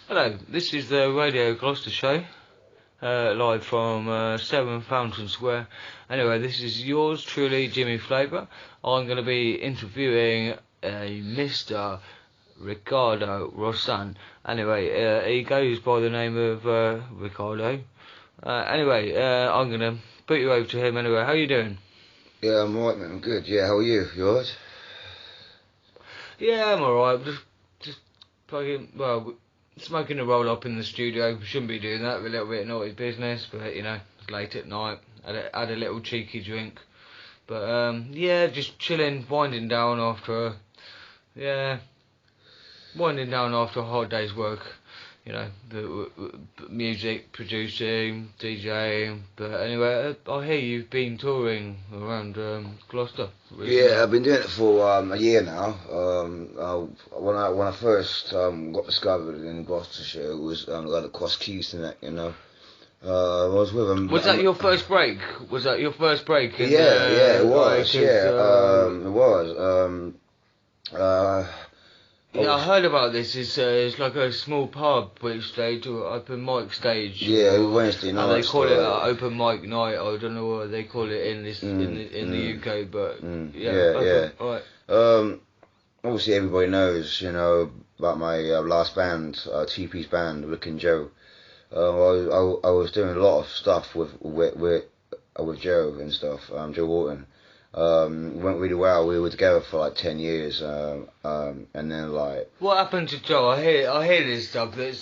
Hello, this is the Radio Gloucester show, live from 7 Fountain Square. Anyway, this is yours truly, Jimmy Flavour. I'm going to be interviewing a Mr. Ricardo Russan. Anyway, he goes by the name of Ricardo. Anyway, I'm going to put you over to him anyway. How you doing? Yeah, I'm alright, man. I'm good. Yeah, how are you? You alright? Yeah, I'm alright. Just fucking, well, smoking a roll up in the studio. Shouldn't be doing that. A little bit of naughty business, but you know, it's late at night. Had a little cheeky drink, but yeah, just chilling, winding down after a hard day's work. You know, the music, producing, DJing. But anyway, I hear you've been touring around Gloucester recently. Yeah, I've been doing it for a year now. When I first got discovered in Gloucestershire, it was like the Cross Keys and that, you know. I was with them. Was that your first break? Was that your first break? In, yeah, it was. like, It was. Yeah, I heard about this. It's like a small pub which they do an open mic stage. Yeah, Wednesday night. And they call it an open mic night. I don't know what they call it in the UK, but yeah. Right. Obviously everybody knows, you know, about my last band, TP's band, Rick and Joe. I was doing a lot of stuff with Joe and stuff, Joe Walton. Went really well. We were together for like 10 years, and then like. What happened to Joe? I hear this stuff. There's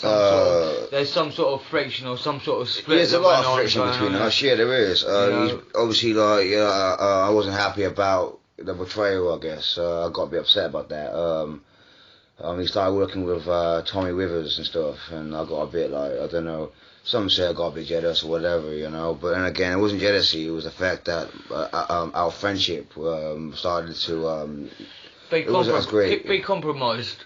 some sort of friction or some sort of split. There's a lot of friction between us. Yeah, there is. He's obviously like, I wasn't happy about the betrayal. I guess I got a bit upset about that. He started working with Tommy Rivers and stuff, and I got a bit like, I don't know. Some say I got a bit jealous or whatever, you know. But then again, it wasn't jealousy. It was the fact that our friendship started to. It wasn't as great. Be compromised.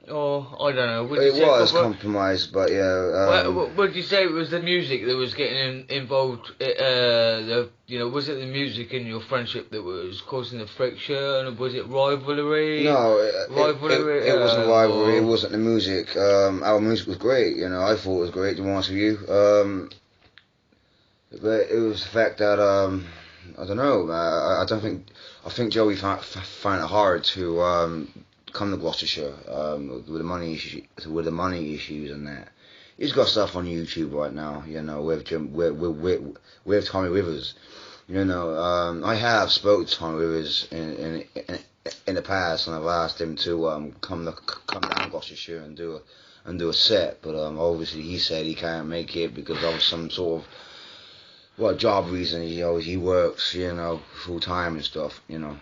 Or I don't know. It was compromised, but yeah. Would you say it was the music that was getting involved? Was it the music in your friendship that was causing the friction? Was it rivalry? No, it wasn't rivalry. It wasn't the music. Our music was great. You know, I thought it was great. To be honest with you, but it was the fact that I don't know. I think Joey found it hard to come to Gloucestershire with the money issues and that. He's got stuff on YouTube right now, you know, with Tommy Rivers. You know, I have spoke to Tommy Rivers in the past, and I've asked him to come down to Gloucestershire and do a set, but obviously he said he can't make it because of some sort of job reason. He works, you know, full time and stuff, you know.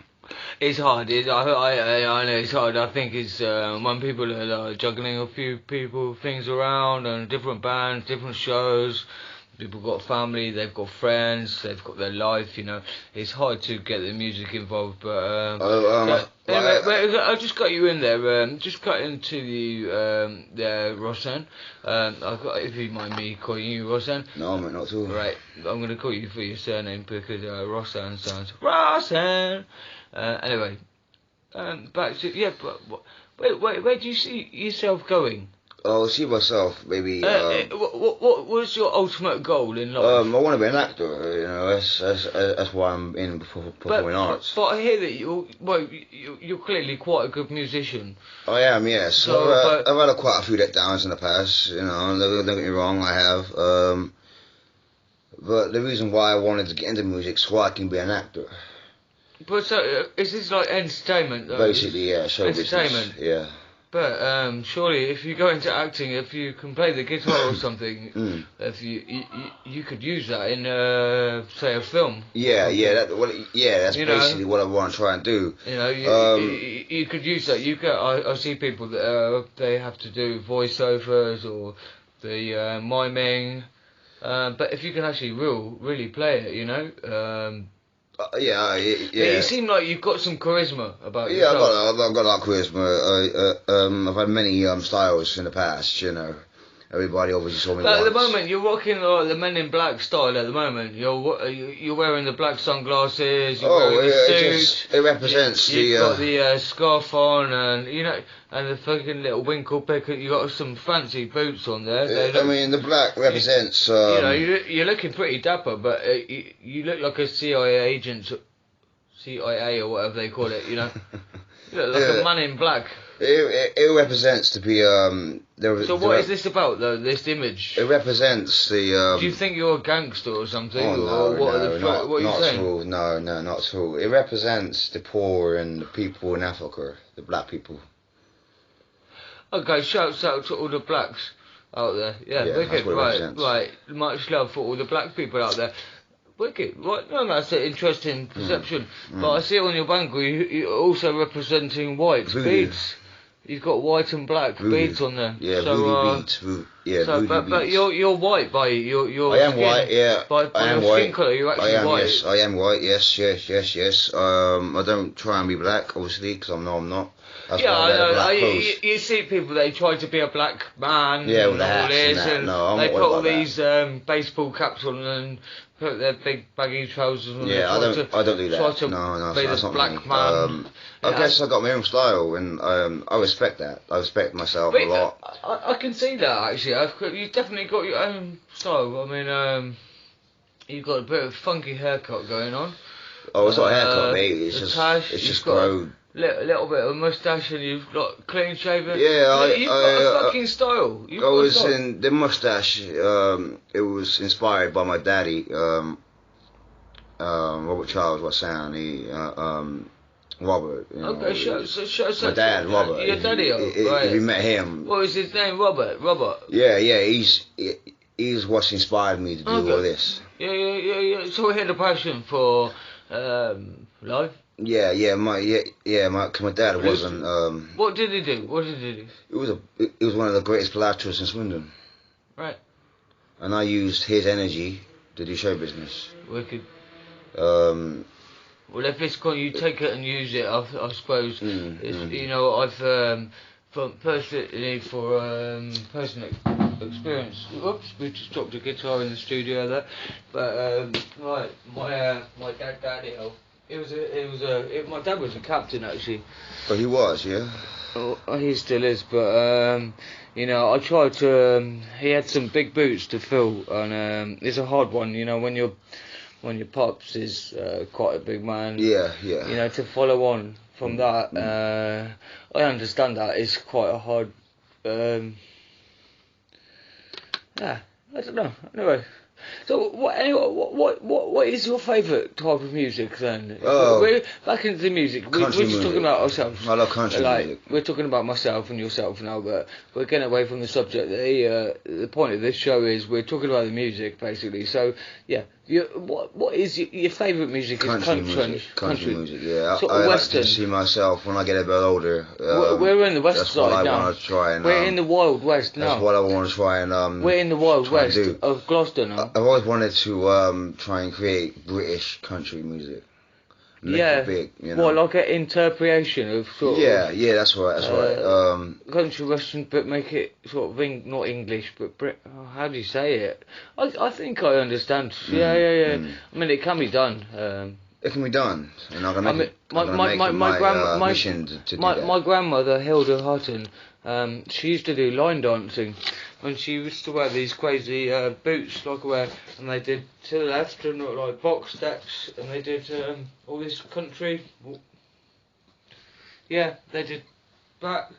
It's hard. I know it's hard. I think it's when people are juggling a few things around and different bands, different shows. People got family, they've got friends, they've got their life. You know, it's hard to get the music involved. But anyway, I just got you in there. Just got into the Russan. If you mind me calling you Russan. No, mate, not at all. Right, I'm gonna call you for your surname because Russan sounds Russan. Anyway, back to but where do you see yourself going? I'll see myself maybe. What was your ultimate goal in life? I want to be an actor. You know, that's why I'm in performing arts. But I hear that you're clearly quite a good musician. I am, yes. So, I've had quite a few letdowns in the past. You know, don't get me wrong, I have. But the reason why I wanted to get into music so I can be an actor. But so is this like entertainment? Though? Basically, yeah, show entertainment. Business, yeah. But surely, if you go into acting, if you can play the guitar or something, if you could use that in say a film. Yeah, that's basically what I want to try and do. You know, you could use that. I see people that they have to do voiceovers or the miming, but if you can actually really play it, you know. Yeah. You seem like you've got some charisma about you. Yeah, I've got a lot of charisma. I've had many styles in the past, you know. Everybody obviously saw me But once. at the moment, you're rocking the Men in Black style. At the moment, you're wearing the black sunglasses. You're wearing the suit. It represents You've got the scarf on, and and the fucking little winkle picker. You got some fancy boots on there. I mean, the black represents. You're looking pretty dapper, but you look like a CIA agent, CIA or whatever they call it. You look like a Man in Black. It represents to be So what is this about though? This image? It represents the. Do you think you're a gangster or something? Oh or what are you not saying? at all. No, not at all. It represents the poor and the people in Africa, the black people. Okay, shouts out to all the blacks out there. Yeah, wicked. Right. Much love for all the black people out there. Wicked. Right, no, that's an interesting perception. But I see on your bangle you're also representing white beads. You've got white and black beads on there. Yeah, so, beads. Voodoo beads. But you're white by your I am skin. white. Yeah, by I am your white. Skin colour, you're actually white. Yes, I am white. Yes. I don't try and be black, obviously, because I'm not. That's why I wear black clothes. You see people, they try to be a black man. Yeah, with and the all hats this, and that. and No, I'm they not put worried all about these baseball caps on and put their big baggy trousers on. Yeah, I don't do that. Try to No, be that's the not black me. man. I guess I got my own style, and I respect that. I respect myself a lot. I can see that actually. You've definitely got your own style. I mean, you've got a bit of funky haircut going on. Oh, it's not a haircut, mate. It's just grown. Little bit of a moustache, and you've got clean shaven. Yeah, you've got a fucking style. In the moustache. It was inspired by my daddy, Robert Charles Russan. Robert. Okay, show my dad, Robert. Your daddy, right. If you met him. What was his name? Robert. Yeah. He's what's inspired me to do all this. Yeah. So he had a passion for life. Yeah. Cause my dad wasn't. What did he do? It was one of the greatest philanthropists in Swindon. Right. And I used his energy to do show business. Wicked. Well, if it's gone, you take it and use it. I suppose. I've personal experience. Oops, we just dropped a guitar in the studio there. But my daddy. My dad was a captain actually. But he was, yeah. Oh, he still is, but I tried to. He had some big boots to fill, and it's a hard one. When your pops is quite a big man. Yeah. To follow on from that, I understand that it's quite a hard. I don't know. Anyway. So what is your favourite type of music then? We're back into the music. We're just talking about ourselves. I love country music. We're talking about myself and yourself now, but we're getting away from the subject. The point of this show is we're talking about the music basically. So yeah, what is your favourite music? Country music. Yeah, sort I of like Western. to see myself when I get a bit older. We're in the West that's side what I now. want to try and. We're in the Wild West now. That's what I want to try and. We're in the Wild West of Gloucester now. I've always wanted to try and create British country music. Make it big, What, like an interpretation of sort of... Yeah, that's right. Country western, but make it sort of not English, but how do you say it? I think I understand. Yeah. I mean, it can be done. It can be done, and I'm gonna make my mission to do that. My grandmother, Hilda Hutton, she used to do line dancing, and she used to wear these crazy boots like I wear, and they did to the left and like box steps, and they did all this country. Yeah, they did back.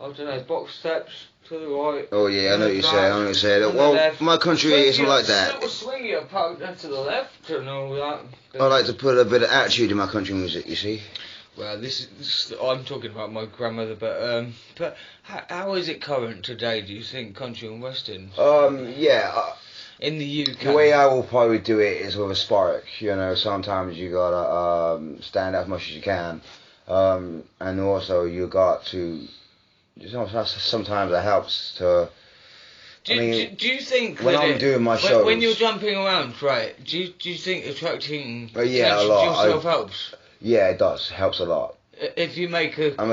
I don't know, box steps to the right. Oh yeah, I know what you're saying. Well, my country isn't like that. Little swing approach to the left and all that. I like to put a bit of attitude in my country music. You see. Well, this is I'm talking about my grandmother, but how is it current today? Do you think country and western? In the UK. The way I will probably do it is with a spark. Sometimes you gotta stand out as much as you can, and also you got to. Sometimes it helps to. Do you think when I'm doing my shows, when you're jumping around, right? Do you think attracting attention a lot. to yourself helps? Yeah, it does. Helps a lot. If you make a I'm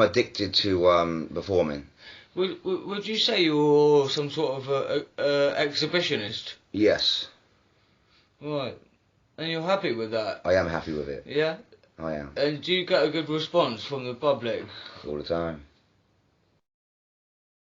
addicted to performing. Would you say you're some sort of exhibitionist? Yes, Right. And you're happy with that? I am happy with it. Yeah? I am. And do you get a good response from the public? All the time.